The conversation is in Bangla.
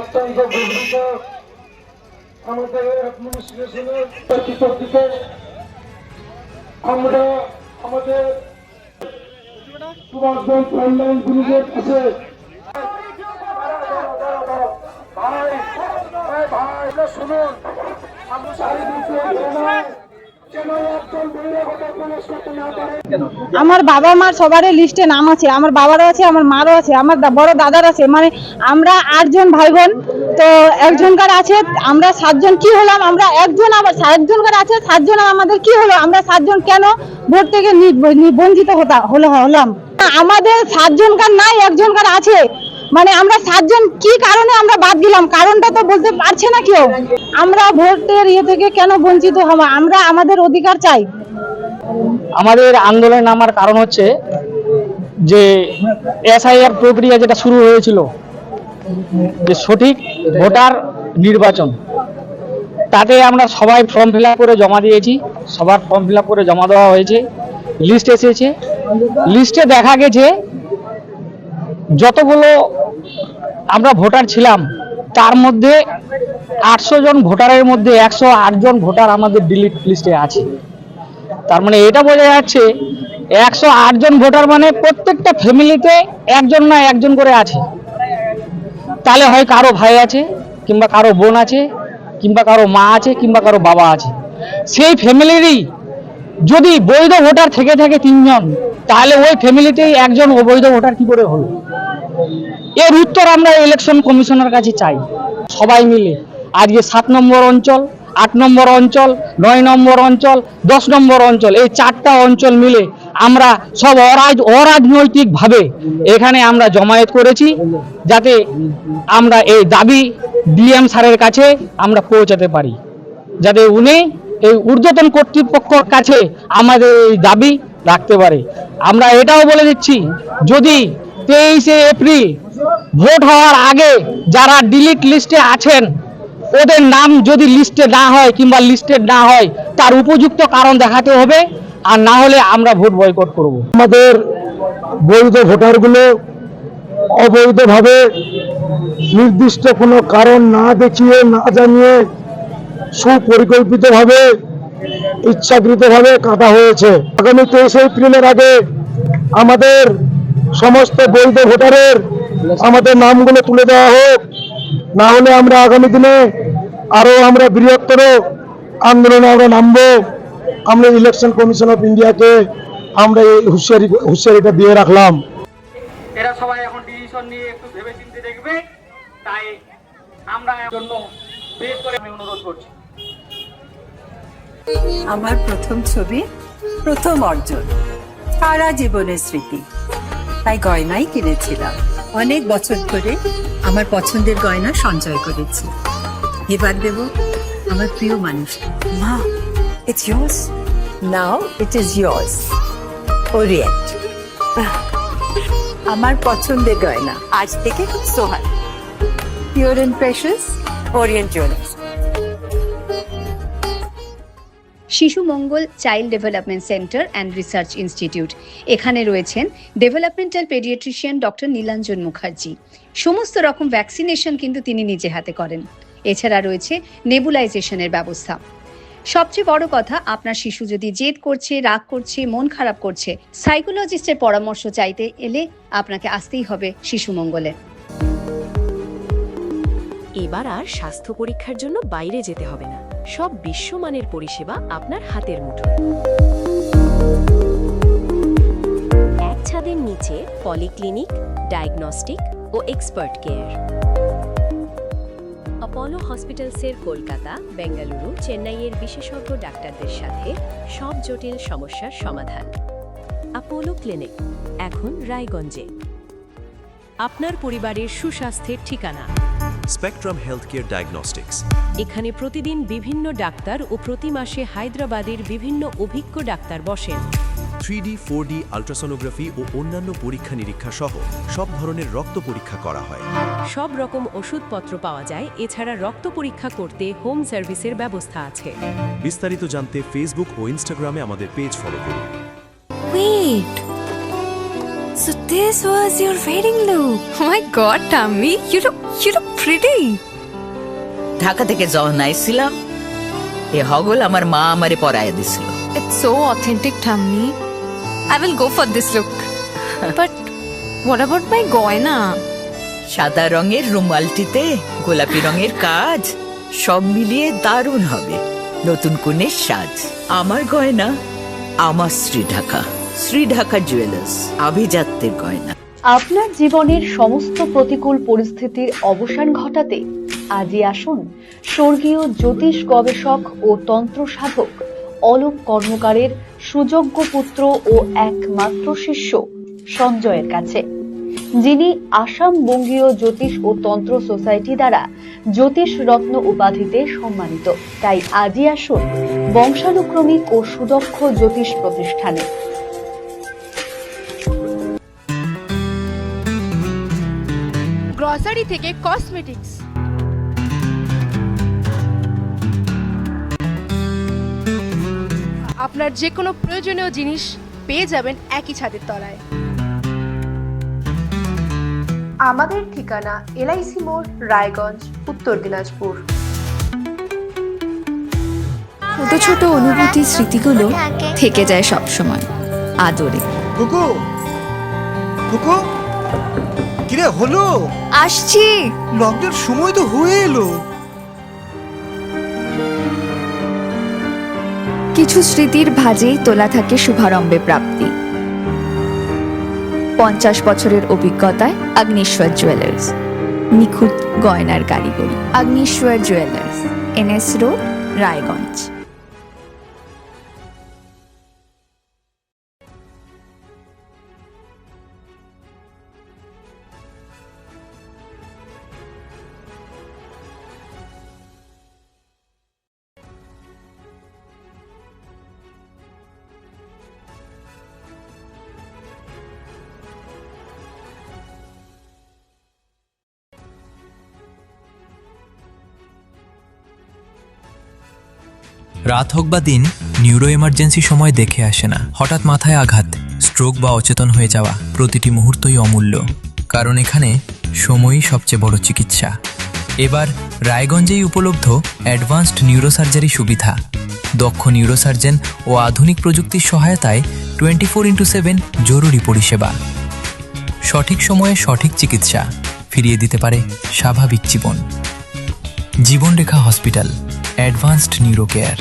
অত্যন্ত গর্বিত আমাদের অ্যাডমিনিস্ট্রেশনের দিকে আমরা আমাদের সুভাষগঞ্জ অনলাইন গ্রুপের কাছে শুনুন আমার বাবা মার সবারই লিস্টে নাম আছে, আমার বাবারও আছে, আমার মারও আছে, আমার বড় দাদার আছে। মানে আমরা 8 জন ভাই বোন, তো একজনকার আছে, আমরা 7 জন কি হলাম, আমরা একজন আবার 7 জনকার আছে, 7 জন আমাদের কি হলো, আমরা 7 জন কেন ভোট থেকে বঞ্চিত হলাম? আমাদের 7 জনকার নাই, একজনকার আছে। মানে আমরা 7 জন কি কারণে আমরা বাদ দিলাম, কারণটা তো বলতে পারছে না কেউ। আমরা ভোটের থেকে কেন বঞ্চিত হব? আমরা আমাদের অধিকার চাই। আমাদের আন্দোলন নামার কারণ হচ্ছে যে এসআইআর প্রক্রিয়া যেটা শুরু হয়েছিল, যে সঠিক ভোটার নির্বাচন, তাতে আমরা সবাই ফর্ম ফিল আপ করে জমা দিয়েছি। সবার ফর্ম ফিল আপ করে জমা দেওয়া হয়েছে, লিস্ট এসেছে। লিস্টে দেখা গেছে যতগুলো আমরা ভোটার ছিলাম তার মধ্যে 800 জন ভোটারের মধ্যে 108 জন ভোটার আমাদের ডিলিট লিস্টে আছে। তার মানে এটা বোঝা যাচ্ছে 108 জন ভোটার মানে প্রত্যেকটা ফ্যামিলিতে একজন না একজন করে আছে। তাহলে হয় কারো ভাই আছে, কিংবা কারো বোন আছে, কিংবা কারো মা আছে, কিংবা কারো বাবা আছে। সেই ফ্যামিলিরই যদি বৈধ ভোটার থেকে থাকে 3 জন, তাহলে ওই ফ্যামিলিতেই একজন অবৈধ ভোটার কি করে হলো? এর উত্তর আমরা ইলেকশন কমিশনের কাছে চাই। সবাই মিলে আজকে 7 নম্বর অঞ্চল, 8 নম্বর অঞ্চল, 9 নম্বর অঞ্চল, 10 নম্বর অঞ্চল, এই 4টা অঞ্চল মিলে আমরা সব অরাজনৈতিকভাবে এখানে আমরা জমায়েত করেছি, যাতে আমরা এই দাবি ডিএম স্যারের কাছে আমরা পৌঁছাতে পারি, যাতে উনি এই ঊর্ধ্বতন কর্তৃপক্ষের কাছে আমাদের এই দাবি রাখতে পারে। আমরা এটাও বলে দিচ্ছি, যদি 23শে এপ্রিল ভোট হওয়ার আগে যারা ডিলিট লিস্টে আছেন, ওদের নাম যদি লিস্টে না হয় কিংবা লিস্টেড না হয়, তার উপযুক্ত কারণ দেখাতে হবে, আর না হলে আমরা ভোট বয়কট করব। আমাদের বৈধ ভোটারগুলো অবৈধভাবে নির্দিষ্ট কোনো কারণ না দেখিয়ে, না জানিয়ে, সুপরিকল্পিতভাবে, ইচ্ছাকৃতভাবে কাটা হয়েছে। আগামী 23শে এপ্রিলের আগে আমাদের সমস্ত বৈধ ভোটারের আমাদের নামগুলো তুলে দেওয়া হোক, না হলে আমরা আগামী দিনে আরো আমরা বৃহত্তর আন্দোলনে আমরা নামবো। আমরা ইলেকশন কমিশন অফ ইন্ডিয়াকে আমরা এই হুঁশিয়ারিটা দিয়ে রাখলাম। এরা সবাই এখন ডিসিশন নিয়ে একটু ভেবেচিন্তে দেখবে, তাই আমরা জন্য বেশ করে আমি অনুরোধ করছি। আমার প্রথম ছবি, প্রথম অর্জন, সারা জীবনের স্মৃতি, তাই গয়নাই কিনেছিলাম। অনেক বছর ধরে আমার পছন্দের গয়না সঞ্চয় করেছি। এবার দেব আমার প্রিয় মানুষ। মা, it's yours. Now it is yours. Orient. আমার পছন্দের গয়না আজ থেকে সোহান। Pure and precious, Orient Jewelers. Shishu Mangal child development centre and research institute, এখানে রয়েছেন developmental paediatrician doctor Nilanjan Mukherjee. সমস্ত রকম ভ্যাকসিনেশন কিন্তু তিনি নিজে হাতে করেন। এছাড়া রয়েছে নেবুলাইজেশনের ব্যবস্থা। সবচেয়ে বড় কথা, আপনার শিশু যদি জেদ করছে, রাগ করছে, মন খারাপ করছে, সাইকোলজিস্টের পরামর্শ চাইতে এলে আপনাকে আসতেই হবে শিশু মঙ্গলে। এবার আর স্বাস্থ্য পরীক্ষার জন্য বাইরে যেতে হবে না, সব বিশ্বমানের পরিষেবা আপনার হাতের মুঠোয়। এক ছাদের নিচে পলিক্লিনিক, ডায়াগনস্টিক ও এক্সপার্ট কেয়ার। অপোলো হসপিটালসের কলকাতা, বেঙ্গালুরু, চেন্নাইয়ের বিশেষজ্ঞ ডাক্তারদের সাথে সব জটিল সমস্যার সমাধান। অপোলো ক্লিনিক এখন রায়গঞ্জে। আপনার পরিবারের সুস্বাস্থ্যের ঠিকানা। Spectrum health care diagnostics. এখানে প্রতিদিন বিভিন্ন ডাক্তার ও প্রতি মাসে হায়দ্রাবাদের বিভিন্ন অভিজ্ঞ ডাক্তার বসেন। 3D, 4D আল্ট্রাসোনোগ্রাফি ও অন্যান্য পরীক্ষা নিরীক্ষা সহ সব ধরনের রক্ত পরীক্ষা করা হয়। সব রকম ওষুধপত্র পাওয়া যায়। এছাড়া রক্ত পরীক্ষা করতে হোম সার্ভিসের ব্যবস্থা আছে। বিস্তারিত জানতে ফেসবুক ও ইনস্টাগ্রামে আমাদের পেজ ফলো করুন। Wait! So this was your wedding look. Oh my god, Tammy, you look pretty. Dhaka থেকে যখন আইছিলাম এ হগল আমার মা আমারে পরাইয়া দিছিল। It's so authentic, Tammy. I will go for this look. But what about my goina? সাদা রঙের রুমালটিতে গোলাপি রঙের কাজ, সব মিলিয়ে দারুণ হবে নতুন কনের সাজ। আমার গয়না আমার শ্রী ঢাকা জুয়েলার্স, আভিজাত্যের গয়না। আপনার জীবনের সমস্ত প্রতিকূল পরিস্থিতির অবসান ঘটাতে আজই আসুন স্বর্গীয় জ্যোতিষ গবেষক ও তন্ত্র সাধক অলোক কর্মকারের সুযোগ্য পুত্র ও একমাত্র শিষ্য সঞ্জয়ের কাছে, যিনি আসাম বঙ্গীয় জ্যোতিষ ও তন্ত্র সোসাইটি দ্বারা জ্যোতিষ রত্ন উপাধিতে সম্মানিত। তাই আজই আসুন বংশানুক্রমিক ও সুদক্ষ জ্যোতিষ প্রতিষ্ঠানে। গ্রসারি থেকে কসমেটিক্স, আপনার যে কোনো প্রয়োজনীয় জিনিস পেয়ে যাবেন একই ছাদের তলায়। আমাদের ঠিকানা এলআইসি মোড়, রায়গঞ্জ, উত্তর দিনাজপুর। ছোট ছোট অনুভূতি স্মৃতিগুলো থেকে যায় সব সময় আদরে। কুকু কুকু কিরে হলো? আসছি। লকডাউন সময় তো হয়ে এলো। কিছু স্মৃতির ভাজেই তোলা থাকে শুভারম্ভে প্রাপ্তি। 50 বছরের অভিজ্ঞতায় আগ্নেশ্বর জুয়েলার্স, নিখুঁত গয়নার কারিগরি। Agneshwar jewellers, NS road, Raiganj. রাত হোক বা দিন, নিউরো এমার্জেন্সি সময় দেখে আসে না। হঠাৎ মাথায় আঘাত, স্ট্রোক বা অচেতন হয়ে যাওয়া, প্রতিটি মুহূর্তই অমূল্য, কারণ এখানে সময়ই সবচেয়ে বড় চিকিৎসা। এবার রায়গঞ্জেই উপলব্ধ অ্যাডভান্সড নিউরোসার্জারি সুবিধা। দক্ষ নিউরোসার্জন ও আধুনিক প্রযুক্তির সহায়তায় 24x7 জরুরি পরিষেবা। সঠিক সময়ে সঠিক চিকিৎসা ফিরিয়ে দিতে পারে স্বাভাবিক জীবন। জীবনরেখা হসপিটাল, অ্যাডভান্সড নিউরো কেয়ার।